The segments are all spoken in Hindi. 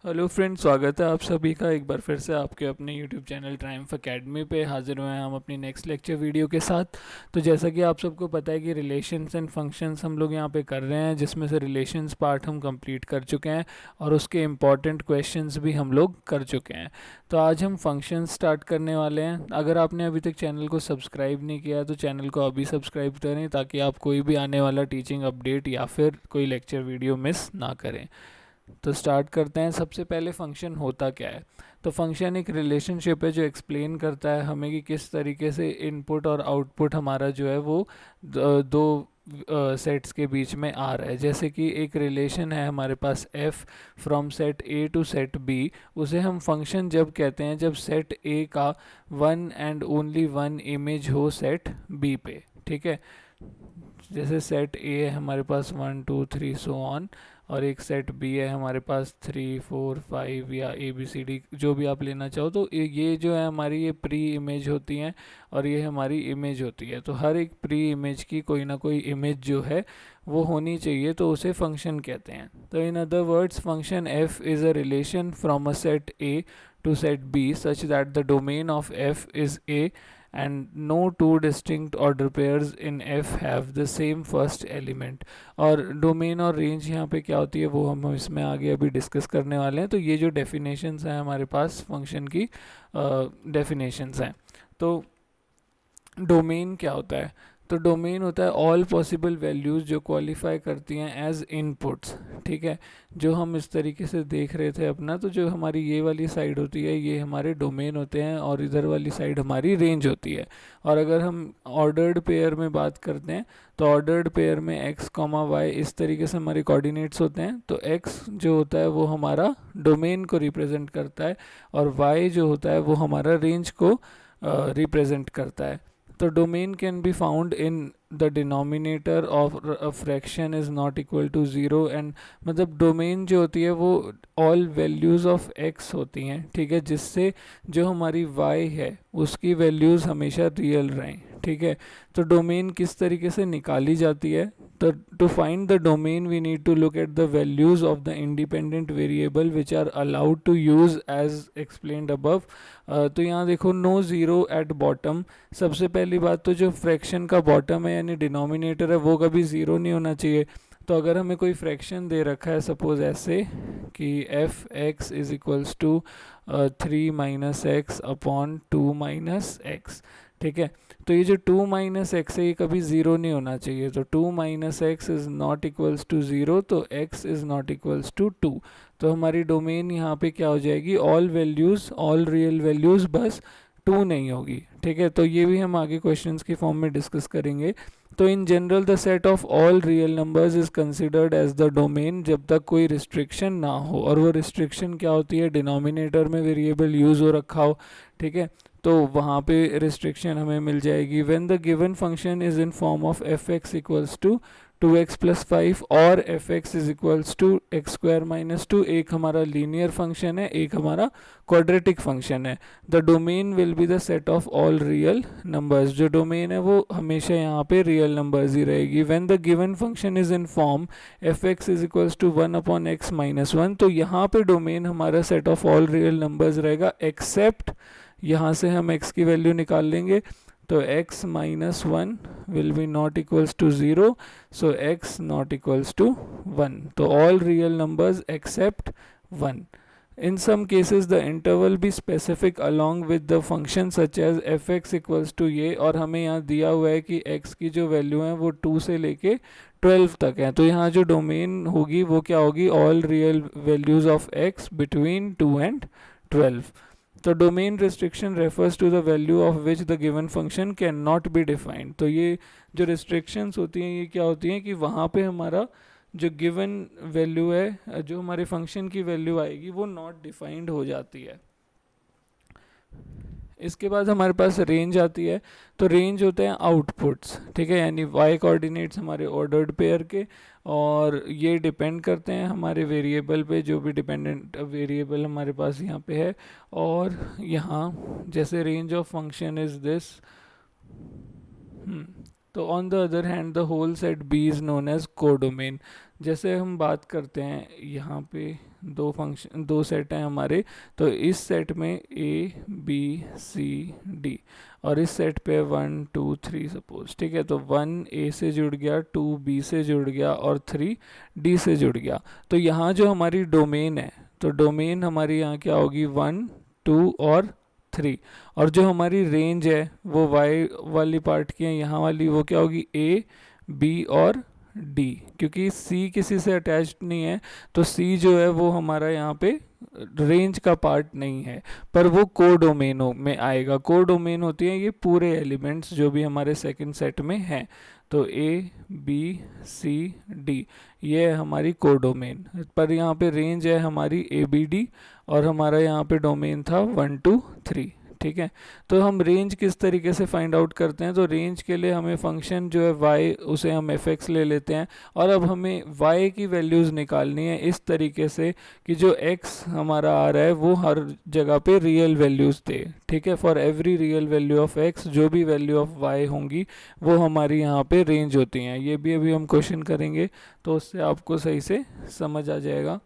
हेलो फ्रेंड्स, स्वागत है आप सभी का एक बार फिर से आपके अपने यूट्यूब चैनल ट्रायम्फ एकेडमी पे हाजिर हुए हैं हम अपनी नेक्स्ट लेक्चर वीडियो के साथ। तो जैसा कि आप सबको पता है कि रिलेशंस एंड फंक्शंस हम लोग यहाँ पे कर रहे हैं, जिसमें से रिलेशंस पार्ट हम कंप्लीट कर चुके हैं और उसके इम्पॉर्टेंट क्वेश्चंस भी हम लोग कर चुके हैं। तो आज हम फंक्शंस स्टार्ट करने वाले हैं। अगर आपने अभी तक चैनल को सब्सक्राइब नहीं किया है तो चैनल को अभी सब्सक्राइब करें, ताकि आप कोई भी आने वाला टीचिंग अपडेट या फिर कोई लेक्चर वीडियो मिस ना करें। तो स्टार्ट करते हैं। सबसे पहले फंक्शन होता क्या है। तो फंक्शन एक रिलेशनशिप है जो एक्सप्लेन करता है हमें कि किस तरीके से इनपुट और आउटपुट हमारा जो है वो दो सेट्स के बीच में आ रहा है। जैसे कि एक रिलेशन है हमारे पास f from set a to set b। उसे हम फंक्शन जब कहते हैं जब सेट a का one and only one image हो सेट b पे। ठीक है, जैसे सेट ए है हमारे पास 1 2 3 सो ऑन, और एक सेट बी है हमारे पास 3 4 5 या ए बी सी डी जो भी आप लेना चाहो। तो ये जो है हमारी ये प्री इमेज होती हैं और ये हमारी इमेज होती है। तो हर एक प्री इमेज की कोई ना कोई इमेज जो है वो होनी चाहिए, तो उसे फंक्शन कहते हैं। तो in other words function F is a relation from a set A to set B such that the domain of F is A and no two distinct order pairs in F have the same first element। और डोमेन और रेंज यहाँ पे क्या होती है वो हम इसमें आगे अभी डिस्कस करने वाले हैं। तो ये जो डेफिनेशंस हैं हमारे पास फंक्शन की डेफिनेशंस हैं। तो डोमेन क्या होता है। तो डोमेन होता है ऑल पॉसिबल वैल्यूज़ जो क्वालिफाई करती हैं एज इनपुट्स। ठीक है, जो हम इस तरीके से देख रहे थे अपना, तो जो हमारी ये वाली साइड होती है ये हमारे डोमेन होते हैं और इधर वाली साइड हमारी रेंज होती है। और अगर हम ऑर्डर्ड पेयर में बात करते हैं तो ऑर्डर्ड पेयर में x कॉमा वाई इस तरीके से हमारे कोऑर्डिनेट्स होते हैं। तो x जो होता है वो हमारा डोमेन को रिप्रेजेंट करता है और y जो होता है वो हमारा रेंज को रिप्रेजेंट करता है। तो domain can be found in the denominator of a fraction is not equal to zero and, मतलब डोमेन जो होती है वो ऑल वैल्यूज़ ऑफ x होती हैं। ठीक है, जिससे जो हमारी y है उसकी वैल्यूज़ हमेशा रियल रहें। ठीक है, तो डोमेन किस तरीके से निकाली जाती है। तो to find the domain we need to look at the values of the independent variable which are allowed to use as explained above. तो यहाँ देखो नो ज़ीरो एट बॉटम। सबसे पहली बात तो जो फ्रैक्शन का बॉटम है यानी डिनोमिनेटर है वो कभी ज़ीरो नहीं होना चाहिए। तो अगर हमें कोई फ्रैक्शन दे रखा है सपोज ऐसे कि F X is equals to 3 - x/2 - x। ठीक है, तो ये जो 2 - x है ये कभी ज़ीरो नहीं होना चाहिए। तो 2 - x is not equals to zero, तो x is not equals to 2। तो हमारी डोमेन यहाँ पे क्या हो जाएगी, all values all real values, बस 2 नहीं होगी। ठीक है, तो ये भी हम आगे क्वेश्चंस की फॉर्म में डिस्कस करेंगे। तो in general the set of all real numbers is considered as the domain जब तक कोई रिस्ट्रिक्शन ना हो। और वो रिस्ट्रिक्शन क्या होती है, डिनोमिनेटर में वेरिएबल यूज़ हो रखा हो। ठीक है, तो वहाँ पे रिस्ट्रिक्शन हमें मिल जाएगी। When the given function is in form of F X equals to 2x + 5 और F X is equals to x² - 2। एक हमारा लीनियर फंक्शन है, एक हमारा क्वाड्रेटिक फंक्शन है। The domain will be the set of all real numbers. जो डोमेन है वो हमेशा यहाँ पे रियल नंबर्स ही रहेगी। When the given function is in form F X is equals to 1/x - 1, तो यहाँ पे डोमेन हमारा set of all real numbers रहेगा, एक्सेप्ट यहाँ से हम x की वैल्यू निकाल लेंगे। तो x-1 will be not equals to 0, so x not equals to 1। तो all real numbers except 1। In some cases the interval be specific along with the function such as f(x) equals to ये, और हमें यहाँ दिया हुआ है कि x की जो वैल्यू है वो 2 से लेके 12 तक है। तो यहाँ जो डोमेन होगी वो क्या होगी, all real values of x between 2 and 12। तो domain restriction refers to the value of which the given function can not be defined. तो ये जो रिस्ट्रिक्शंस होती हैं ये क्या होती हैं कि वहाँ पे हमारा जो गिवन वैल्यू है, जो हमारे फंक्शन की वैल्यू आएगी वो नॉट डिफाइंड हो जाती है। इसके बाद हमारे पास रेंज आती है। तो रेंज होते हैं आउटपुट्स। ठीक है, यानी y कोऑर्डिनेट्स हमारे ऑर्डर्ड पेयर के, और ये डिपेंड करते हैं हमारे वेरिएबल पे, जो भी डिपेंडेंट वेरिएबल हमारे पास यहाँ पे है। और यहाँ जैसे range of function is this. तो on the other hand the whole set B is known as codomain. जैसे हम बात करते हैं यहाँ पे दो सेट हैं हमारे, तो इस सेट में ए बी सी डी और इस सेट पे 1 2 3 सपोज, ठीक है। तो 1 ए से जुड़ गया, 2 बी से जुड़ गया और 3 डी से जुड़ गया। तो यहाँ जो हमारी डोमेन है, तो डोमेन हमारी यहाँ क्या होगी, 1 2 और 3, और जो हमारी रेंज है वो वाई वाली पार्ट की है यहाँ वाली, वो क्या होगी, ए बी और डी, क्योंकि सी किसी से अटैच्ड नहीं है, तो सी जो है वो हमारा यहाँ पे रेंज का पार्ट नहीं है, पर वो कोडोमेन में आएगा। कोडोमेन होती है ये पूरे एलिमेंट्स जो भी हमारे सेकंड सेट में हैं। तो ए बी सी डी ये है हमारी कोडोमेन, पर यहाँ पे रेंज है हमारी ए बी डी और हमारा यहाँ पे डोमेन था 1 2 3, ठीक है। तो हम रेंज किस तरीके से फाइंड आउट करते हैं, तो रेंज के लिए हमें फंक्शन जो है y, उसे हम fx ले लेते हैं, और अब हमें y की वैल्यूज़ निकालनी है इस तरीके से कि जो x हमारा आ रहा है वो हर जगह पे रियल वैल्यूज़ दे, ठीक है। For every real value of x जो भी वैल्यू ऑफ y होंगी वो हमारी यहाँ पे रेंज होती हैं। ये भी अभी हम क्वेश्चन करेंगे तो उससे आपको सही से समझ आ जाएगा।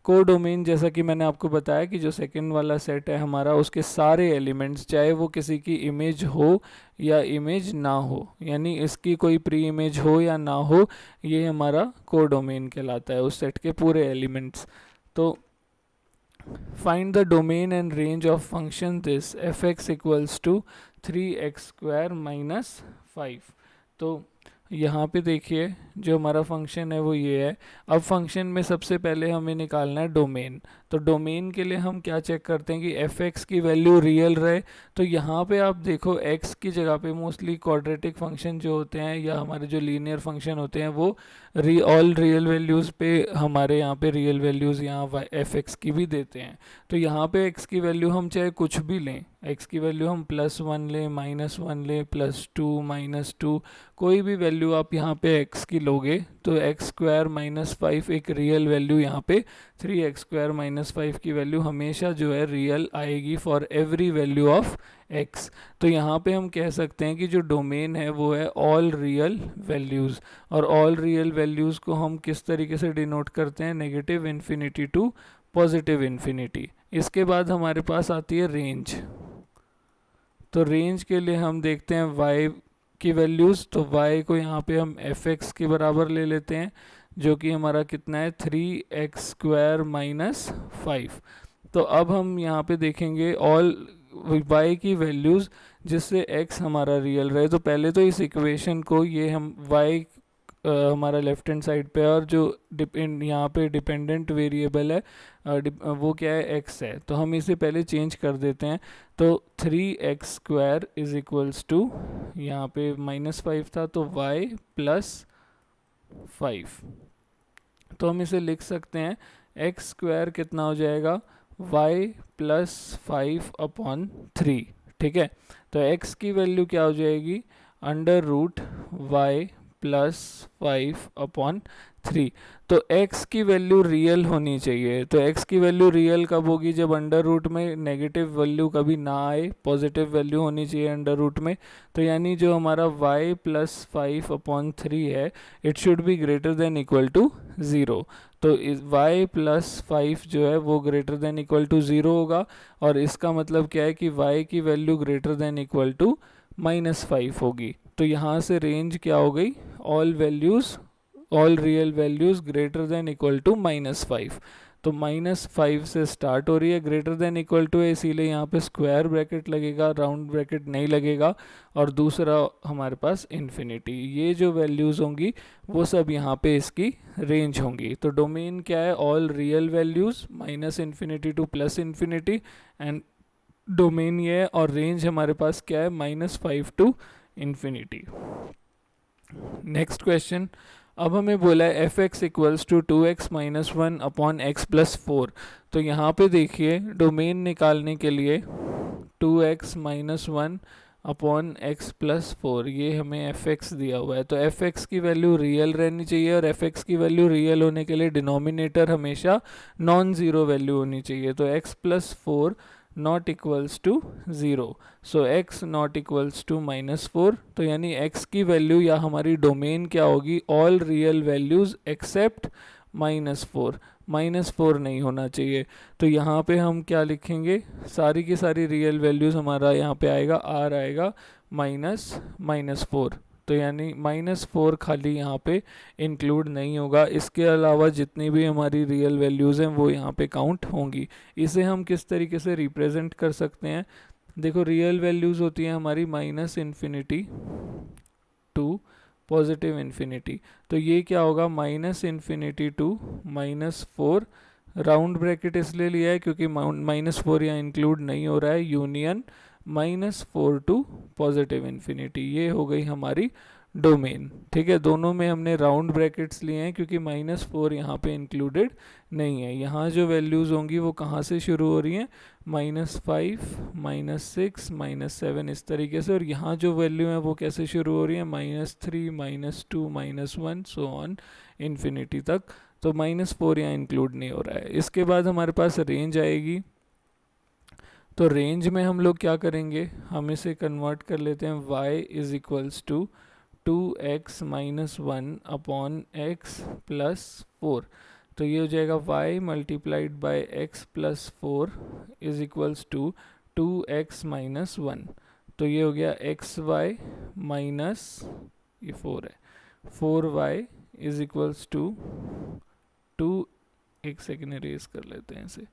कोडोमेन जैसा कि मैंने आपको बताया कि जो सेकंड वाला सेट है हमारा, उसके सारे एलिमेंट्स, चाहे वो किसी की इमेज हो या इमेज ना हो, यानी इसकी कोई प्री इमेज हो या ना हो, ये हमारा कोडोमेन कहलाता है, उस सेट के पूरे एलिमेंट्स। तो find the domain and range of function this fx equals to 3x square minus 5। तो यहाँ पे देखिए जो हमारा फंक्शन है वो ये है। अब फंक्शन में सबसे पहले हमें निकालना है डोमेन। तो डोमेन के लिए हम क्या चेक करते हैं कि fx की वैल्यू रियल रहे। तो यहाँ पे आप देखो x की जगह पे मोस्टली क्वाड्रेटिक फंक्शन जो होते हैं या हमारे जो लीनियर फंक्शन होते हैं वो ऑल रियल वैल्यूज़ पे हमारे यहाँ पे रियल वैल्यूज़ यहाँ fx की भी देते हैं। तो यहाँ पे x की वैल्यू हम चाहे कुछ भी लें, x की वैल्यू हम +1 लें, -1 लें, +2 -2, कोई भी वैल्यू आप यहाँ पे x की लोगे तो x स्क्वायर माइनस 5 एक रियल वैल्यू, यहाँ पे 3x स्क्वायर माइनस 5 की वैल्यू हमेशा जो है रियल आएगी for every value of x। तो यहाँ पे हम कह सकते हैं कि जो डोमेन है वो है ऑल रियल वैल्यूज़, और ऑल रियल वैल्यूज़ को हम किस तरीके से डिनोट करते हैं, negative infinity to positive infinity. इसके बाद हमारे पास आती है रेंज। तो रेंज के लिए हम देखते हैं y की वैल्यूज़, तो y को यहाँ पे हम fx के बराबर ले लेते हैं, जो कि हमारा कितना है 3x स्क्वायर माइनस 5। तो अब हम यहाँ पे देखेंगे ऑल y की वैल्यूज़ जिससे x हमारा रियल रहे। तो पहले तो इस इक्वेशन को, ये हम y हमारा लेफ्ट हैंड साइड पे, और जो यहाँ पे डिपेंडेंट वेरिएबल है वो क्या है, x है, तो हम इसे पहले चेंज कर देते हैं। तो 3x square is equals to, यहाँ पे -5 था तो y प्लस 5, तो हम इसे लिख सकते हैं x स्क्वायर कितना हो जाएगा, y प्लस 5/3, ठीक है। तो x की वैल्यू क्या हो जाएगी, √y प्लस 5/3। तो x की वैल्यू रियल होनी चाहिए। तो x की वैल्यू रियल कब होगी, जब अंडर रूट में नेगेटिव वैल्यू कभी ना आए, पॉजिटिव वैल्यू होनी चाहिए अंडर रूट में। तो यानी जो हमारा y प्लस 5/3 है, it should be greater than equal to 0। तो y प्लस 5 जो है वो ग्रेटर देन इक्वल टू 0 होगा, और इसका मतलब क्या है कि y की value greater than equal to -5 होगी। तो यहाँ से रेंज क्या हो गई, all values, all real values greater than equal to -5। तो -5 से स्टार्ट हो रही है, ग्रेटर देन इक्वल टू है, इसीलिए यहाँ पे स्क्वायर ब्रैकेट लगेगा, राउंड ब्रैकेट नहीं लगेगा, और दूसरा हमारे पास इन्फिनिटी। ये जो वैल्यूज़ होंगी वो सब यहाँ पे इसकी रेंज होंगी। तो डोमेन क्या है, all real values -∞ to +∞, and domain ये है, और रेंज हमारे पास क्या है, -5 टू इन्फिनिटी। नेक्स्ट क्वेश्चन, अब हमें बोला है fx equals to 2x minus 1 upon x plus 4। तो यहाँ पे देखिए डोमेन निकालने के लिए 2x minus 1 upon x plus 4, ये हमें fx दिया हुआ है। तो fx की वैल्यू रियल रहनी चाहिए, और fx की वैल्यू रियल होने के लिए डिनोमिनेटर हमेशा नॉन ज़ीरो वैल्यू होनी चाहिए। तो x plus 4 not equals to 0, so x not equals to -4। तो यानी x की वैल्यू या हमारी डोमेन क्या होगी, ऑल रियल वैल्यूज़ एक्सेप्ट -4। -4 नहीं होना चाहिए। तो यहाँ पे हम क्या लिखेंगे, सारी की सारी रियल वैल्यूज़ हमारा यहाँ पे आएगा, r आएगा -4। तो यानी -4 खाली यहाँ पे इंक्लूड नहीं होगा, इसके अलावा जितनी भी हमारी रियल वैल्यूज़ हैं वो यहाँ पे काउंट होंगी। इसे हम किस तरीके से रिप्रेजेंट कर सकते हैं, देखो रियल वैल्यूज़ होती हैं हमारी -∞ टू +∞। तो ये क्या होगा, -∞ टू -4, राउंड ब्रैकेट इसलिए लिया है क्योंकि -4 यहाँ इंक्लूड नहीं हो रहा है, यूनियन -4 टू +∞। ये हो गई हमारी डोमेन। ठीक है, दोनों में हमने राउंड ब्रैकेट्स लिए हैं क्योंकि -4 यहाँ पे इंक्लूडेड नहीं है। यहाँ जो वैल्यूज़ होंगी वो कहाँ से शुरू हो रही हैं, -5, -6, -7 इस तरीके से, और यहाँ जो वैल्यू है वो कैसे शुरू हो रही है, -3, -2, -1 सो ऑन इन्फिनिटी तक। तो -4 यहाँ इंक्लूड नहीं हो रहा है। इसके बाद हमारे पास रेंज आएगी। तो रेंज में हम लोग क्या करेंगे, हम इसे कन्वर्ट कर लेते हैं, y is equals to 2x - 1 upon x plus 4। तो ये हो जाएगा y multiplied by x plus 4 is equals to 2x - 1। तो ये हो गया xy माइनस, ये 4 है, 4y इज इक्वल्स टू 2, एक सेकेंड इरेज कर लेते हैं इसे,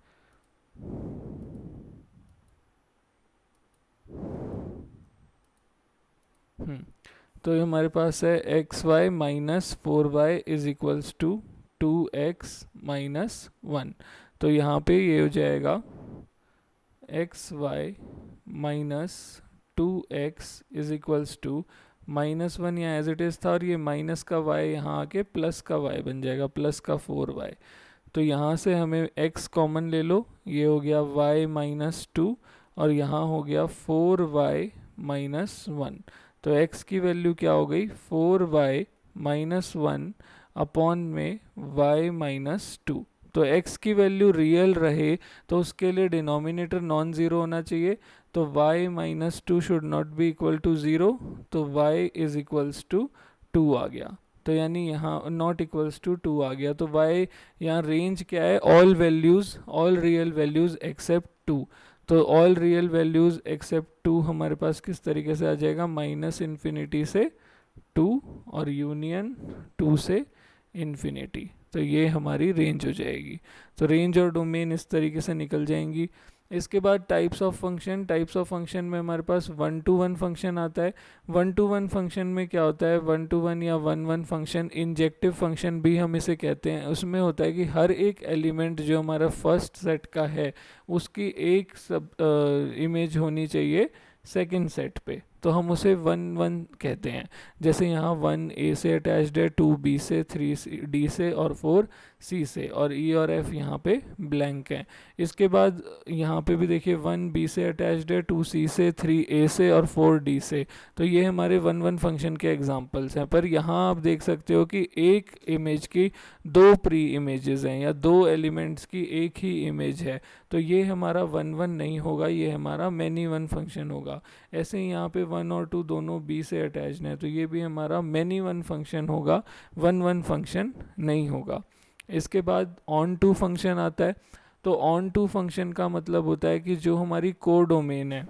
तो ये हमारे पास है xy minus 4y is equals to 2x minus 1। तो यहाँ पे ये हो जाएगा xy minus 2x is equals to -1 यहाँ एज इट इज़ था, और ये माइनस का y यहाँ आके प्लस का y बन जाएगा, प्लस का 4y। तो यहाँ से हमें x कॉमन ले लो, ये हो गया y माइनस 2, और यहाँ हो गया 4y माइनस 1। तो x की वैल्यू क्या हो गई, 4y माइनस 1 अपॉन में y माइनस 2। तो x की वैल्यू रियल रहे तो उसके लिए डिनोमिनेटर नॉन ज़ीरो होना चाहिए, तो y minus 2 should not be equal to 0, तो y इज इक्वल्स टू 2 आ गया। तो यानी यहाँ नॉट इक्वल्स टू 2 आ गया। तो y यहाँ रेंज क्या है, all values, all real values except 2। तो ऑल रियल वैल्यूज़ एक्सेप्ट 2 हमारे पास किस तरीके से आ जाएगा, -∞ से 2 और यूनियन 2 से इन्फिनिटी। तो ये हमारी रेंज हो जाएगी। तो रेंज और डोमेन इस तरीके से निकल जाएंगी। इसके बाद types of function, types of function में हमारे पास 1 to 1 फंक्शन आता है। 1 to 1 फंक्शन में क्या होता है, 1 to 1 या 1 फंक्शन, इंजेक्टिव फंक्शन भी हम इसे कहते हैं। उसमें होता है कि हर एक एलिमेंट जो हमारा फर्स्ट सेट का है उसकी एक सब इमेज होनी चाहिए सेकंड सेट पे, तो हम उसे 1 1 कहते हैं। जैसे यहाँ 1 a से अटैच्ड है, 2 b से, 3 d से और 4 c से, और e और f यहाँ पे ब्लैंक हैं। इसके बाद यहाँ पे भी देखिए 1 b से अटैच्ड है, 2 c से, 3 a से और 4 d से। तो ये हमारे 1 1 फंक्शन के एग्जांपल्स हैं। पर यहाँ आप देख सकते हो कि एक इमेज की दो प्री इमेजेस हैं या दो एलिमेंट्स की एक ही इमेज है, तो ये हमारा 1 1 नहीं होगा, ये हमारा मैनी 1 फंक्शन होगा। ऐसे ही यहाँ पे 1 और 2 दोनों b से अटैच्ड हैं, तो ये भी हमारा मैनी 1 फंक्शन होगा, 1 1 फंक्शन नहीं होगा। इसके बाद ऑन टू फंक्शन आता है। तो ऑन टू फंक्शन का मतलब होता है कि जो हमारी कोडोमेन है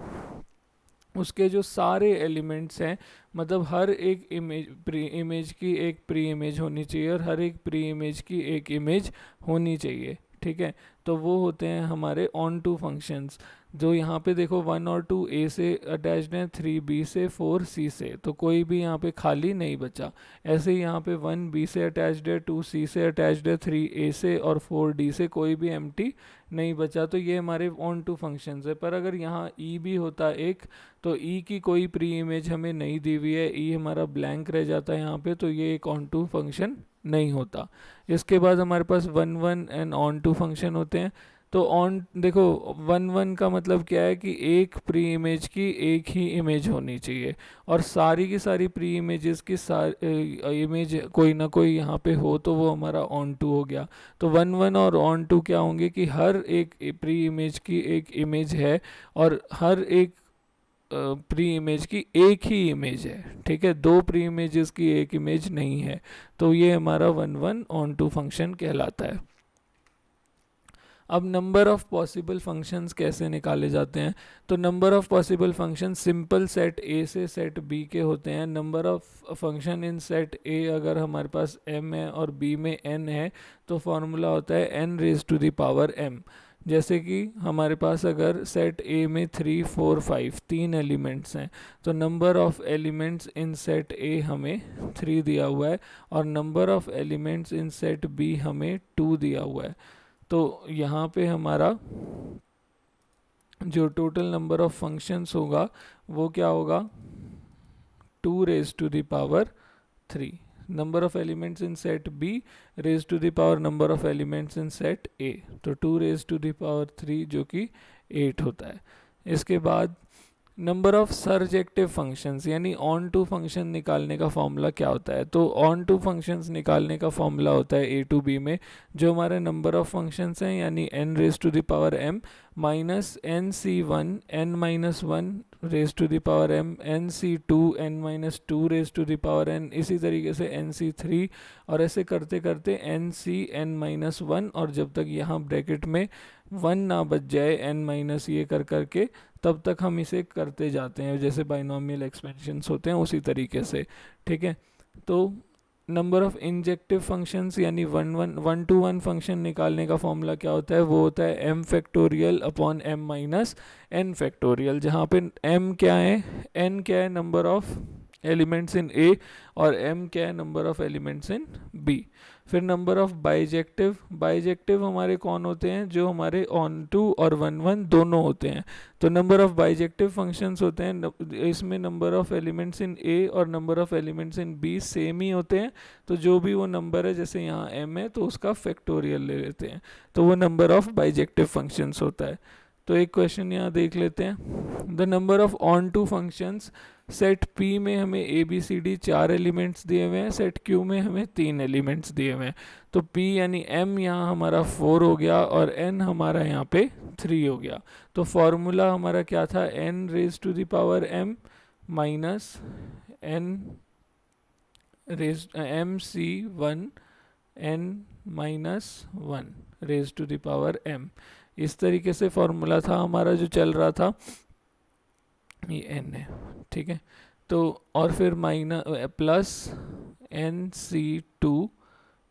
उसके जो सारे एलिमेंट्स हैं, मतलब हर एक इमेज की एक प्री इमेज होनी चाहिए और हर एक प्री इमेज की एक इमेज होनी चाहिए। ठीक है, तो वो होते हैं हमारे ऑन टू फंक्शंस। जो यहाँ पे देखो 1 और 2 a से अटैच्ड हैं, 3 b से, 4 c से, तो कोई भी यहाँ पे खाली नहीं बचा। ऐसे ही यहाँ पे 1 b से अटैच्ड है, 2 c से अटैच्ड है, 3 a से और 4 d से, कोई भी एम्प्टी नहीं बचा। तो ये हमारे ऑन टू फंक्शंस है। पर अगर यहाँ e भी होता एक, तो e की कोई प्री इमेज हमें नहीं दी हुई है, e हमारा ब्लैंक रह जाता है यहाँ पे, तो ये एक ऑन टू फंक्शन नहीं होता। इसके बाद हमारे पास 1 1 एंड ऑन टू फंक्शन होते हैं। तो ऑन देखो 1 1 का मतलब क्या है कि एक प्री इमेज की एक ही इमेज होनी चाहिए, और सारी की सारी प्री इमेजेस की इमेज कोई ना कोई यहाँ पे हो, तो वो हमारा ऑन टू हो गया। तो 1 1 और ऑन टू क्या होंगे कि हर एक प्री इमेज की एक इमेज है और हर एक प्री इमेज की एक ही इमेज है। ठीक है, दो प्री इमेजेस की एक इमेज नहीं है। तो ये हमारा 1 1 ऑन टू फंक्शन कहलाता है। अब नंबर ऑफ पॉसिबल फंक्शंस कैसे निकाले जाते हैं? तो number of possible function simple set ए से सेट बी के होते हैं। Number of function in set ए अगर हमारे पास m है और b में n है तो फॉर्मूला होता है n raise to the power m। जैसे कि हमारे पास अगर सेट ए में 3 4 5 तीन एलिमेंट्स हैं तो number of elements in set A हमें 3 दिया हुआ है और number of elements in set B हमें 2 दिया हुआ है। तो यहाँ पे हमारा जो टोटल नंबर ऑफ फंक्शंस होगा वो क्या होगा, 2 raise to the power 3। Number of elements in set B raise to the power number of elements in set A, तो 2 रेज टू द पावर 3 जो कि 8 होता है। इसके बाद नंबर ऑफ सर्जेक्टिव फंक्शंस यानी ऑन टू फंक्शन निकालने का फॉर्मूला क्या होता है? तो ऑन टू फंक्शंस निकालने का फॉर्मूला होता है ए टू बी में जो हमारे नंबर ऑफ फंक्शंस हैं यानी n raise to the power m minus N C one N minus one raise to the power m N C two N minus two raise to the power n, इसी तरीके से एन सी थ्री और ऐसे करते करते N C N minus one, और जब तक यहाँ ब्रैकेट में 1 ना बच जाए n माइनस ये कर करके तब तक हम इसे करते जाते हैं, जैसे बाइनोमियल एक्सपेंशंस होते हैं उसी तरीके से। ठीक है, तो नंबर ऑफ इंजेक्टिव फंक्शंस यानी 1 to 1 फंक्शन निकालने का फॉर्मूला क्या होता है? वो होता है m factorial upon m minus n factorial, जहाँ पे m क्या है, n क्या है number of elements in a और m क्या है number of elements in b। फिर नंबर ऑफ बाइजेक्टिव, बाइजेक्टिव हमारे कौन होते हैं? जो हमारे ऑन टू और 1 1 दोनों होते हैं। तो नंबर ऑफ बाइजेक्टिव फंक्शंस होते हैं इसमें number of elements in A और number of elements in B same ही होते हैं। तो जो भी वो नंबर है जैसे यहाँ m है तो उसका फैक्टोरियल ले लेते हैं, तो वो नंबर ऑफ बाइजेक्टिव फंक्शंस होता है। तो एक क्वेश्चन यहाँ देख लेते हैं, the number of onto functions set P में हमें A B C D 4 elements दिए हुए हैं, सेट Q में हमें 3 एलिमेंट्स दिए हुए हैं। तो P यानी M यहाँ हमारा 4 हो गया और N हमारा यहाँ पे 3 हो गया। तो फॉर्मूला हमारा क्या था, N raise to the power M minus N raise M C 1 N minus 1 raise to the power M। इस तरीके से फॉर्मूला था हमारा जो चल रहा था, ये n है। ठीक है, तो और फिर minus plus N C two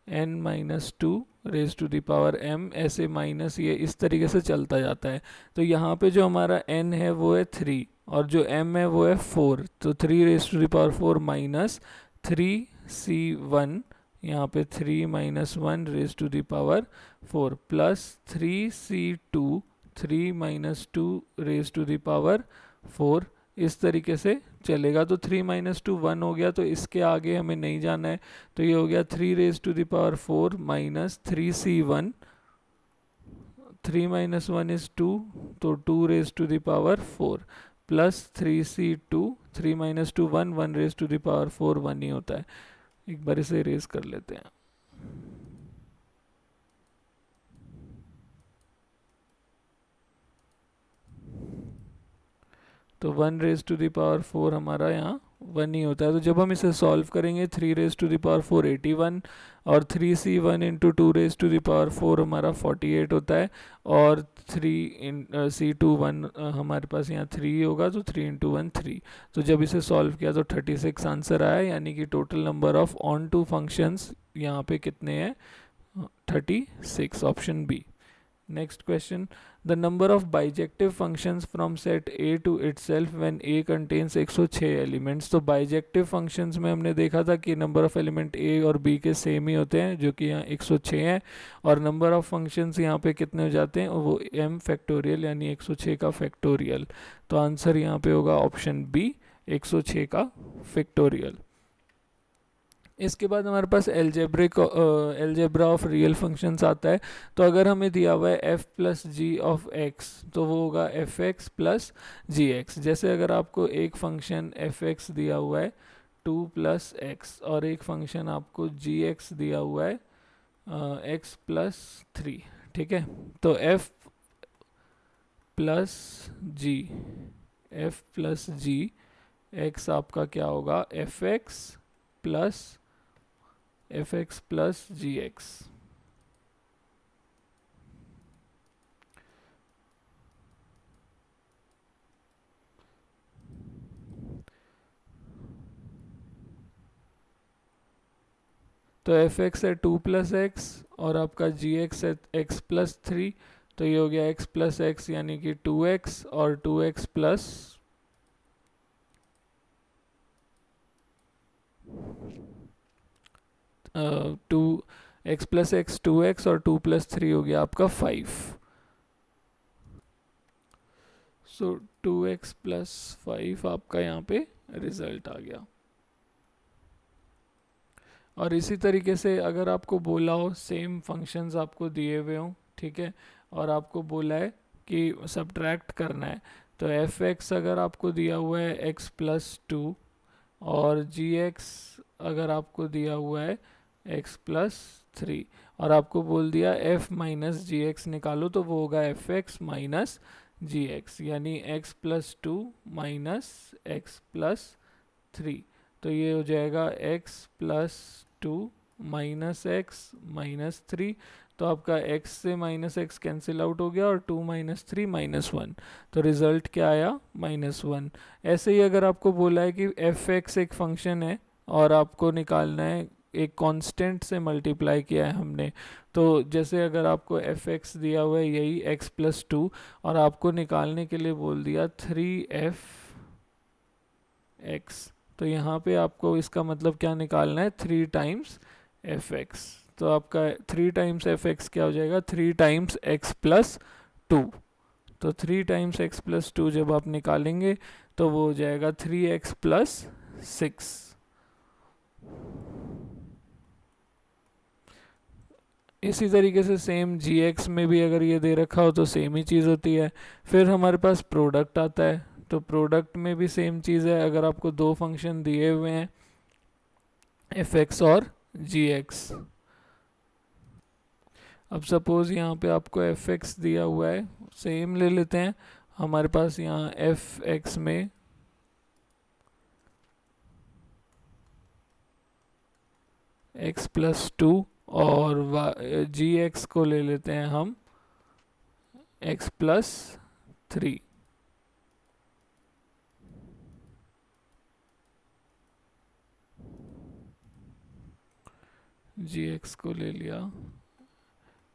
N minus two raise to the power m, ऐसे माइनस ये इस तरीके से चलता जाता है। तो यहाँ पे जो हमारा n है वो है 3 और जो m है वो है 4, तो 3 raise to the power 4 minus 3c1, यहाँ पे 3 minus 1 raise to the power 4 plus 3c2 3 minus 2 raise to the power 4, इस तरीके से चलेगा। तो 3 माइनस 2 1 हो गया, तो इसके आगे हमें नहीं जाना है, तो ये हो गया 3 raise to the power 4 minus 3c1, 3 minus 1 is 2, तो 2 raise to the power 4 plus 3c2, 3 minus 2 1, 1 raise to the power 4 1 ही होता है। एक बार इसे रेज कर लेते हैं। तो 1 रेज टू द पावर 4 हमारा यहाँ 1 ही होता है। तो जब हम इसे सॉल्व करेंगे 3 रेज टू द पावर 4 81 और 3c1 into 2 raise to the power 4 हमारा 48 होता है और 3c2 1 हमारे पास यहाँ 3 होगा, तो 3 इंटू 1 3। तो जब इसे सॉल्व किया तो 36 आंसर आया, यानी कि total number of onto functions यहाँ पे कितने हैं, 36, option B. Next question, the number of bijective functions from set A to itself when A contains 106 elements। तो bijective functions में हमने देखा था कि number of element A और B के सेम ही होते हैं जो कि यहाँ 106 हैं, और number of functions यहाँ पे कितने हो जाते हैं, वो m फैक्टोरियल यानी 106 का फैक्टोरियल। तो आंसर यहाँ पे होगा ऑप्शन बी 106 का फैक्टोरियल। इसके बाद हमारे पास एल्जेब्रा ऑफ रियल फंक्शंस आता है। तो अगर हमें दिया हुआ है f plus g of x तो वो होगा f x plus g x. जैसे अगर आपको एक फंक्शन एफ एक्स दिया हुआ है 2 प्लस एक्स और एक फंक्शन आपको जी एक्स दिया हुआ है x प्लस 3। ठीक है, तो f प्लस जी x आपका क्या होगा, f x plus g x. तो एफ एक्स है 2+x और आपका जी एक्स है x+3, तो ये हो गया x+x यानी कि 2x और 2x प्लस 2x+x 2x और 2+3 हो गया आपका 5। सो 2x+5 आपका यहाँ पे रिजल्ट आ गया। और इसी तरीके से अगर आपको बोला हो सेम फंक्शंस आपको दिए हुए हों, ठीक है, और आपको बोला है कि सब्ट्रैक्ट करना है, तो एफ एक्स अगर आपको दिया हुआ है x+2 और जी एक्स अगर आपको दिया हुआ है x+3 और आपको बोल दिया f माइनस जी एक्स निकालो, तो वो होगा एफ एक्स माइनस जी एक्स यानी x+2 माइनस x+3, तो ये हो जाएगा x+2 माइनस एक्स माइनस 3, तो आपका x से माइनस एक्स कैंसिल आउट हो गया और 2 माइनस 3 -1, तो रिजल्ट क्या आया -1। ऐसे ही अगर आपको बोला है कि एफ एक्स एक फंक्शन है और आपको निकालना है, एक कांस्टेंट से मल्टीप्लाई किया है हमने, तो जैसे अगर आपको एफ एक्स दिया हुआ है यही x+2 और आपको निकालने के लिए बोल दिया 3f x, तो यहाँ पे आपको इसका मतलब क्या निकालना है 3 टाइम्स एफ एक्स, तो आपका 3 टाइम्स एफ एक्स क्या हो जाएगा 3 टाइम्स x+2, तो 3 टाइम्स x+2 जब आप निकालेंगे तो वो हो जाएगा 3x+6। इसी तरीके से सेम जी एक्स में भी अगर ये दे रखा हो तो सेम ही चीज़ होती है। फिर हमारे पास प्रोडक्ट आता है, तो प्रोडक्ट में भी सेम चीज़ है। अगर आपको दो फंक्शन दिए हुए हैं एफ एक्स और जी एक्स, अब सपोज यहाँ पे आपको एफ एक्स दिया हुआ है, सेम ले लेते हैं, हमारे पास यहाँ एफ एक्स में x+2 और जी एक्स को ले लेते हैं हम x+3, जी एक्स को ले लिया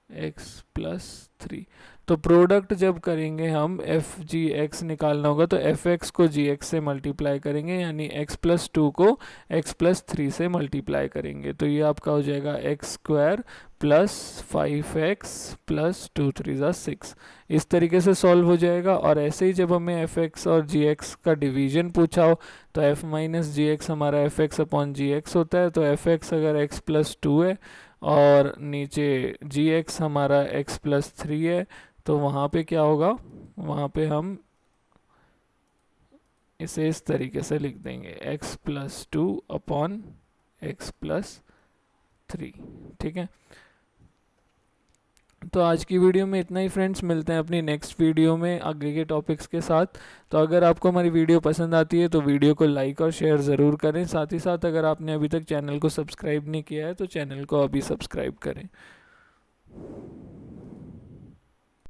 x+3, तो प्रोडक्ट जब करेंगे हम एफ जी एक्स निकालना होगा तो एफ एक्स को जी एक्स से मल्टीप्लाई करेंगे यानी x+2 को x+3 से मल्टीप्लाई करेंगे, तो ये आपका हो जाएगा x² प्लस 5x प्लस 2 3 6, इस तरीके से सॉल्व हो जाएगा। और ऐसे ही जब हमें एफ एक्स और जी एक्स का डिवीजन पूछा हो तो f माइनस जी एक्स हमारा एफ एक्स अपॉन जी एक्स होता है, तो एफ एक्स अगर x+2 है और नीचे जी एक्स हमारा x+3 है, तो वहाँ पे क्या होगा, वहाँ पे हम इसे इस तरीके से लिख देंगे x+2 अपॉन x+3, ठीक है। तो आज की वीडियो में इतना ही फ्रेंड्स, मिलते हैं अपनी नेक्स्ट वीडियो में आगे के टॉपिक्स के साथ। तो अगर आपको हमारी वीडियो पसंद आती है तो वीडियो को लाइक और शेयर ज़रूर करें, साथ ही साथ अगर आपने अभी तक चैनल को सब्सक्राइब नहीं किया है तो चैनल को अभी सब्सक्राइब करें।